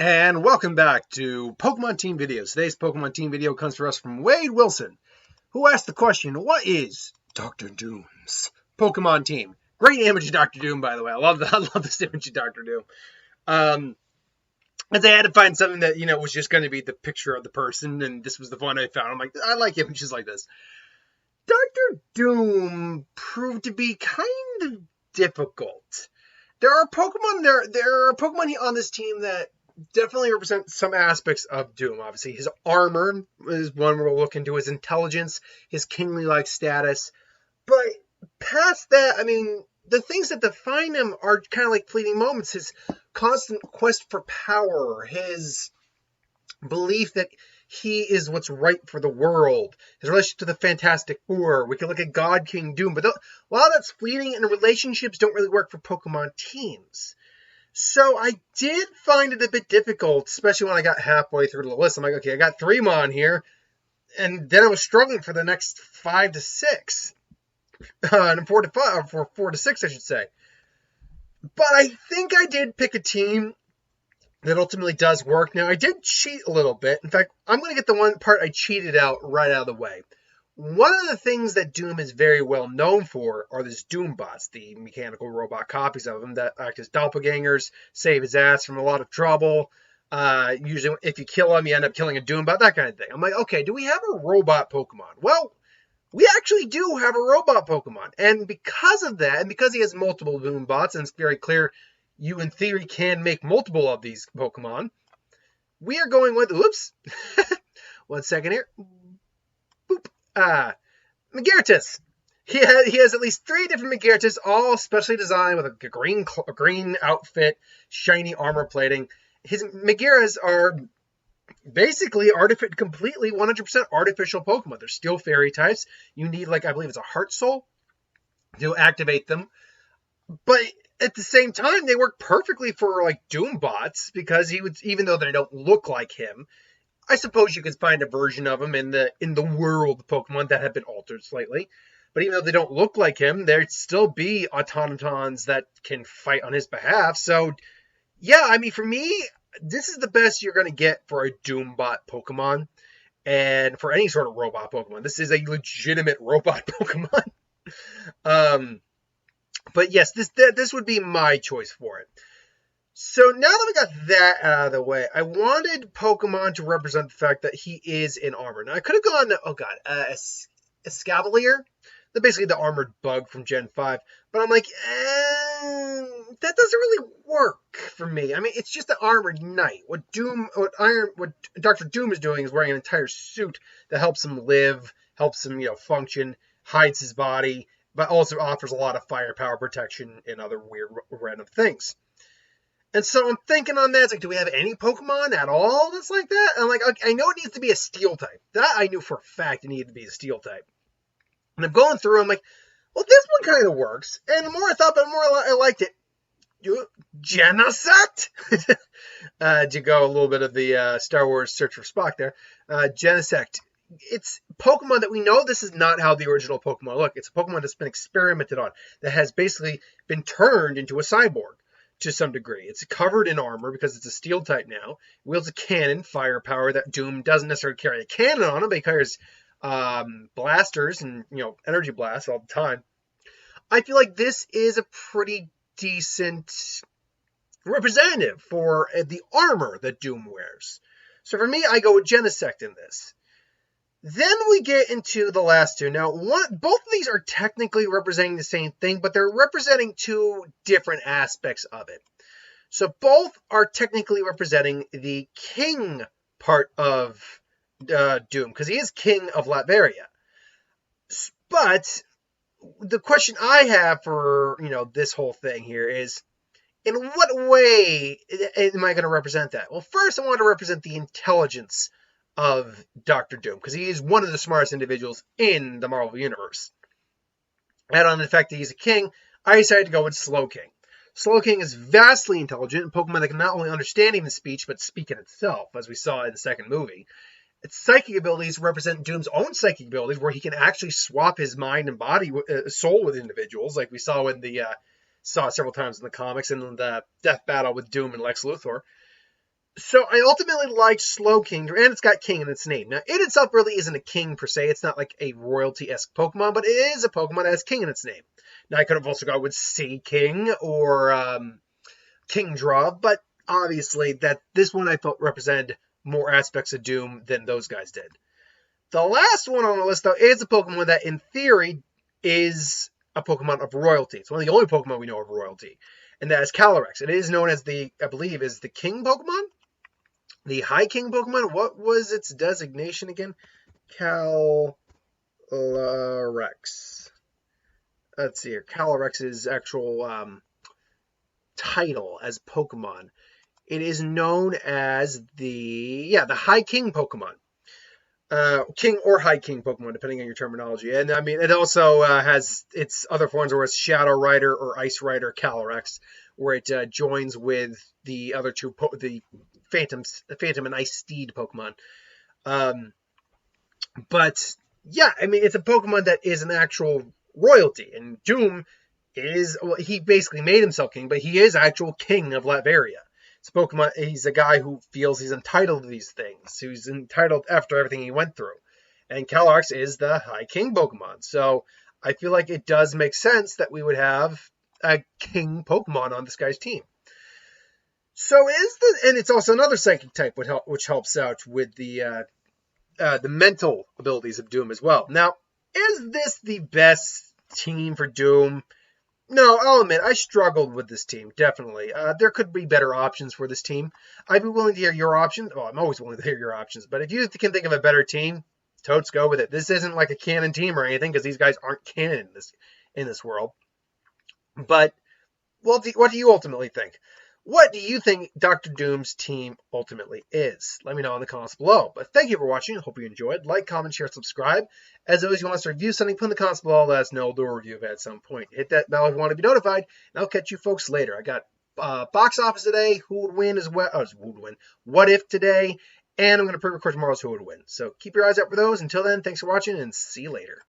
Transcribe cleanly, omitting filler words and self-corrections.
And welcome back to Pokemon Team Videos. Today's Pokemon Team video comes to us from Wade Wilson, who asked the question, what is Dr. Doom's Pokemon team? Great image of Dr. Doom, by the way. I love this image of Dr. Doom. And they had to find something that, was just going to be the picture of the person, and this was the one I found. I'm like, I like images like this. Dr. Doom proved to be kind of difficult. There are Pokemon on this team that definitely represent some aspects of Doom. Obviously, his armor is one we'll look into, his intelligence, his kingly-like status. But past that, the things that define him are kind of like fleeting moments. His constant quest for power, his belief that he is what's right for the world, his relationship to the Fantastic Four. We can look at God King Doom, but while that's fleeting, and relationships don't really work for Pokemon teams. So I did find it a bit difficult, especially when I got halfway through the list. I'm like, okay, I got 3 Mon here, and then I was struggling for the next 5 to 6, and 4 to 5, or 4 to 6, I should say. But I think I did pick a team that ultimately does work. Now, I did cheat a little bit. In fact, I'm going to get the one part I cheated out right out of the way. One of the things that Doom is very well known for are these Doombots, the mechanical robot copies of him that act as doppelgangers, save his ass from a lot of trouble. Usually, if you kill him, you end up killing a Doombot, that kind of thing. I'm like, okay, do we have a robot Pokemon? Well, we actually do have a robot Pokemon. And because of that, and because he has multiple Doombots, and it's very clear you, in theory, can make multiple of these Pokemon, we are going with, oops, 1 second here. Boop. Megirtus. He has at least 3 different Megirtus, all specially designed with a green outfit, shiny armor plating. His Megiras are basically completely 100% artificial Pokemon. They're still fairy types. You need, I believe it's a Heart Soul to activate them. But at the same time, they work perfectly for Doombots, because even though they don't look like him, I suppose you could find a version of him in the world of Pokemon that have been altered slightly. But even though they don't look like him, there'd still be automatons that can fight on his behalf. So, yeah, for me, this is the best you're going to get for a Doombot Pokemon. And for any sort of robot Pokemon. This is a legitimate robot Pokemon. But yes, this would be my choice for it. So now that we got that out of the way, I wanted Pokemon to represent the fact that he is in armor. Now, I could have gone, Escavalier. They're basically the armored bug from Gen 5. But I'm like, that doesn't really work for me. It's just an armored knight. What Dr. Doom is doing is wearing an entire suit that helps him live, helps him, function, hides his body, but also offers a lot of firepower, protection, and other weird random things. And so I'm thinking on that, do we have any Pokemon at all that's like that? And I'm like, okay, I know it needs to be a Steel type. That I knew for a fact it needed to be a Steel type. And I'm going through, I'm like, well, this one kind of works. And the more I thought, the more I liked it. Genesect? To go a little bit of the Star Wars Search for Spock there. Genesect. It's Pokemon that we know this is not how the original Pokemon look. It's a Pokemon that's been experimented on, that has basically been turned into a cyborg. To some degree. It's covered in armor because it's a Steel type now. Wields a cannon, firepower that Doom doesn't necessarily carry a cannon on him, but he carries blasters and energy blasts all the time. I feel like this is a pretty decent representative for the armor that Doom wears. So for me, I go with Genesect in this. Then we get into the last two. Now, both of these are technically representing the same thing, but they're representing 2 different aspects of it. So both are technically representing the king part of Doom, because he is king of Latveria. But the question I have for, this whole thing here is, in what way am I going to represent that? Well, first I want to represent the intelligence of Dr. Doom, because he is one of the smartest individuals in the Marvel Universe. Add on the fact that he's a king, I decided to go with Slowking. Slowking is vastly intelligent, a Pokemon that can not only understand even speech, but speak in itself, as we saw in the second movie. Its psychic abilities represent Doom's own psychic abilities, where he can actually swap his mind and body, soul with individuals, like we saw several times in the comics, and the death battle with Doom and Lex Luthor. So I ultimately liked Slowking, and it's got king in its name. Now, it itself really isn't a king per se. It's not like a royalty-esque Pokemon, but it is a Pokemon that has king in its name. Now, I could have also gone with Sea King or Kingdra, but obviously that this one I felt represented more aspects of Doom than those guys did. The last one on the list, though, is a Pokemon that, in theory, is a Pokemon of royalty. It's one of the only Pokemon we know of royalty, and that is Calyrex. It is known as I believe, is the King Pokemon? The High King Pokemon? What was its designation again? Calyrex. Let's see here. Calyrex's actual title as Pokemon. It is known as the High King Pokemon. King or High King Pokemon, depending on your terminology. And I mean, it also has its other forms where it's Shadow Rider or Ice Rider Calyrex, where it joins with the other two, the Phantom and Ice Steed Pokemon. But yeah, I mean, it's a Pokemon that is an actual royalty, and Doom is, well, he basically made himself king, but he is actual king of Latveria. It's Pokemon. He's a guy who feels he's entitled to these things. Who's entitled after everything he went through. And Calyrex is the High King Pokemon. So I feel like it does make sense that we would have a king Pokemon on this guy's team. So and it's also another psychic type which helps out with the mental abilities of Doom as well. Now, is this the best team for Doom? No, I'll admit, I struggled with this team, definitely. There could be better options for this team. I'd be willing to hear your options. Well, I'm always willing to hear your options. But if you can think of a better team, totes go with it. This isn't like a canon team or anything, because these guys aren't canon in this world. But what do you ultimately think? What do you think Dr. Doom's team ultimately is? Let me know in the comments below. But thank you for watching. I hope you enjoyed. Like, comment, share, subscribe. As always, if you want us to review something, put in the comments below. Let us know. We'll do a review of it at some point. Hit that bell if you want to be notified. And I'll catch you folks later. I got box office today. Who would win as well? Who would win? What if today? And I'm going to pre-record tomorrow's Who Would Win. So keep your eyes out for those. Until then, thanks for watching and see you later.